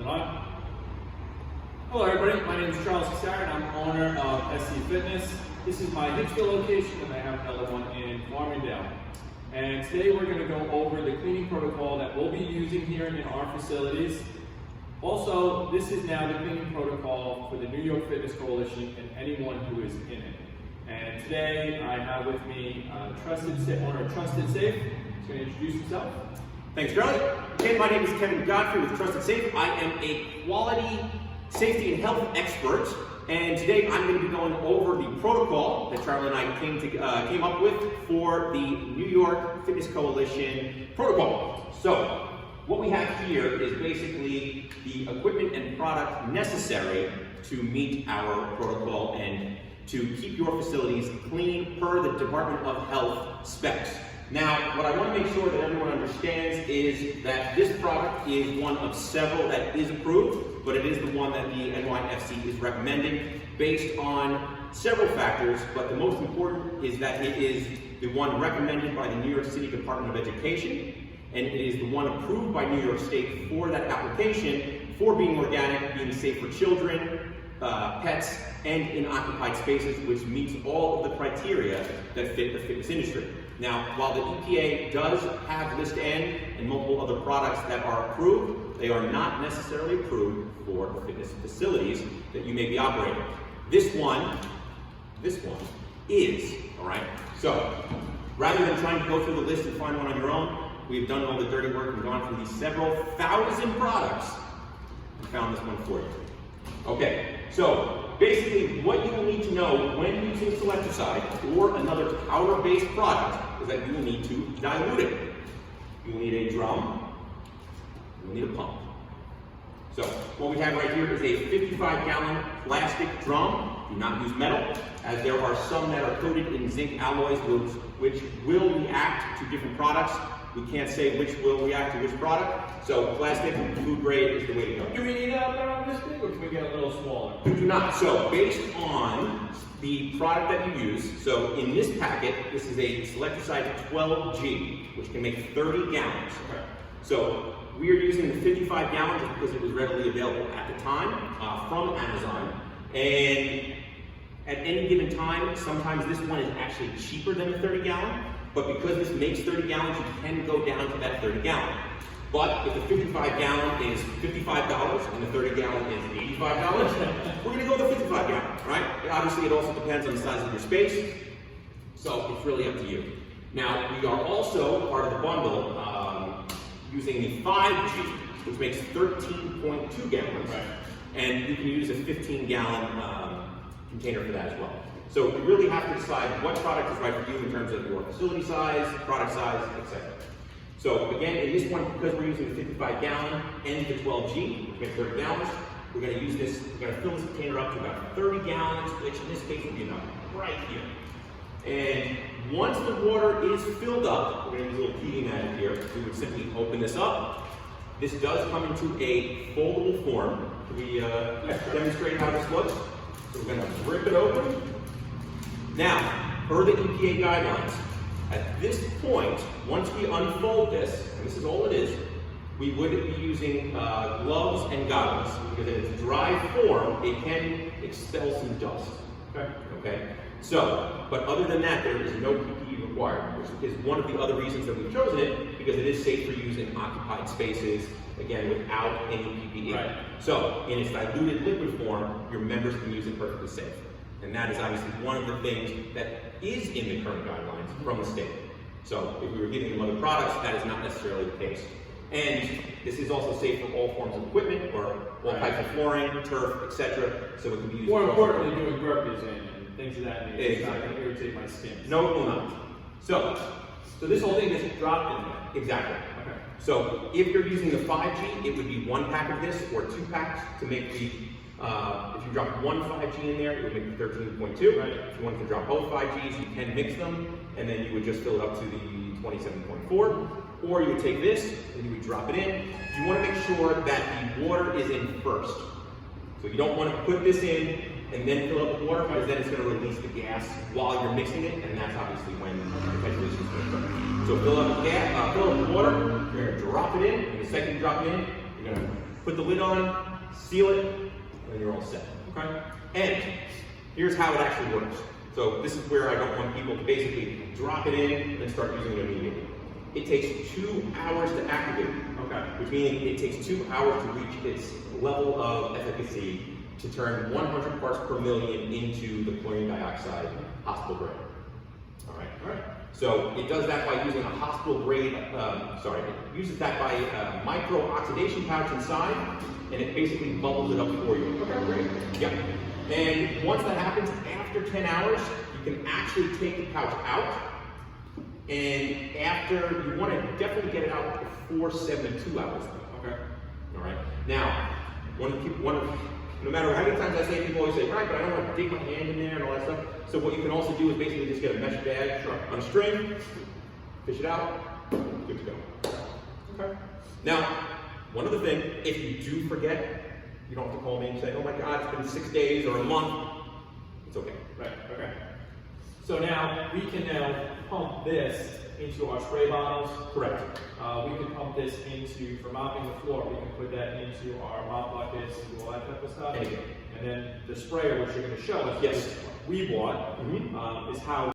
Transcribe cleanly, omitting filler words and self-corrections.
it on? Hello everybody, my name is Charles Cassara and I'm owner of SC Fitness. This is my Hicksville location and I have another one in Farmingdale. And today we're going to go over the cleaning protocol that we'll be using here in our facilities. Also, this is now the cleaning protocol for the New York Fitness Coalition and anyone who is in it. And today I have with me owner of Trusted Safe. He's going to introduce himself. Thanks, Charlie. Again, my name is Kevin Godfrey with Trusted Safe. I am a quality, safety, and health expert. And today I'm going to be going over the protocol that Charlie and I came up with for the New York Fitness Coalition protocol. So, what we have here is basically the equipment and product necessary to meet our protocol and to keep your facilities clean per the Department of Health specs. Now, what I want to make sure that everyone understands is that this product is one of several that is approved, but it is the one that the NYFC is recommending based on several factors, but the most important is that it is the one recommended by the New York City Department of Education, and it is the one approved by New York State for that application for being organic, being safe for children, pets, and in occupied spaces, which meets all of the criteria that fit the fitness industry. Now, while the EPA does have List N and multiple other products that are approved, they are not necessarily approved for fitness facilities that you may be operating. This one is, all right? So, rather than trying to go through the list and find one on your own, we've done all the dirty work and gone through these several thousand products and found this one for you. Okay, so basically what you will need to know when using Selectricide or another powder-based product is that you will need to dilute it. You will need a drum, you will need a pump. So what we have right here is a 55-gallon plastic drum. Do not use metal, as there are some that are coated in zinc alloys which will react to different products. We can't say which will react to which product, so plastic food grade is the way to go. Do we need around this big or can we get a little smaller? We do not. So based on the product that you use, so in this packet, this is a Selectricide 12G, which can make 30 gallons. Okay. So we are using the 55 gallons because it was readily available at the time from Amazon. And at any given time, sometimes this one is actually cheaper than the 30 gallon. But because this makes 30 gallons, you can go down to that 30 gallon. But if the 55 gallon is $55 and the 30 gallon is $85, we're gonna go with the 55 gallon, right? Obviously, it also depends on the size of your space, so it's really up to you. Now, we are also part of the bundle using the 5G, which makes 13.2 gallons. Right. And you can use a 15-gallon container for that as well. So you really have to decide what product is right for you in terms of your facility size, product size, etc. So again, in this one, because we're using the 55-gallon and the 12G, which makes 30 gallons, we're going to use this, we're going to fill this container up to about 30 gallons, which in this case would be about right here. And once the water is filled up, we're going to use a little heating magic here. We would simply open this up. This does come into a foldable form. Can we demonstrate how this looks? So we're going to rip it open. Now, per the EPA guidelines, at this point, once we unfold this, and this is all it is, we would be using gloves and goggles, because in its dry form, it can expel some dust. Okay? So, but other than that, there is no PPE required, which is one of the other reasons that we've chosen it, because it is safe for use in occupied spaces, again, without any PPE. Right. So, in its diluted liquid form, your members can use it perfectly safe. And that is obviously one of the things that is in the current guidelines from the state. So if we were giving them other products, that is not necessarily the case. And this is also safe for all forms of equipment or all types of flooring, turf, etc. So it can be used. More importantly, doing burpees and things of that nature. Exactly. It's not going to irritate my skin. No, it will not. So this whole thing is dropped in there. Exactly. Okay. So if you're using the 5G, it would be 1 pack of this or 2 packs to make the if you drop one 5G in there, it would make 13.2. Right. If you want to drop both 5Gs, you can mix them, and then you would just fill it up to the 27.4. Or you would take this, and you would drop it in. You want to make sure that the water is in first. So you don't want to put this in and then fill up with water, because then it's going to release the gas while you're mixing it, and that's obviously when the ventilation is going to start. So fill up with gas, fill up with water, you're going to drop it in, and the second you drop it in, you're going to Put the lid on, seal it, and you're all set. Okay? And here's how it actually works. So this is where I don't want people to basically drop it in and start using it immediately. It takes 2 hours to activate, Okay. which means it takes 2 hours to reach its level of efficacy to turn 100 parts per million into the chlorine dioxide hospital grade. All right. All right. So it does that by using a hospital grade, it uses that by a micro oxidation pouch inside, and it basically bubbles it up for you. Okay, great. Yep. And once that happens, after 10 hours, you can actually take the pouch out. And after, you want to definitely get it out before 72 hours. Okay. All right. Now, no matter how many times I say, people always say, right, but I don't want to dig my hand in there and all that stuff. So what you can also do is basically just get a mesh bag on a string, fish it out, good to go. Okay. Now, one other thing, if you do forget, you don't have to call me and say, oh my God, it's been 6 days or a month. It's okay. Right, okay. So now, we can now pump this into our spray bottles. Correct. We can pump this into, for mopping the floor, we can put that into our mop buckets and do all that type of stuff. Anything. And then the sprayer, which you're going to show us, Yes. which we bought, is how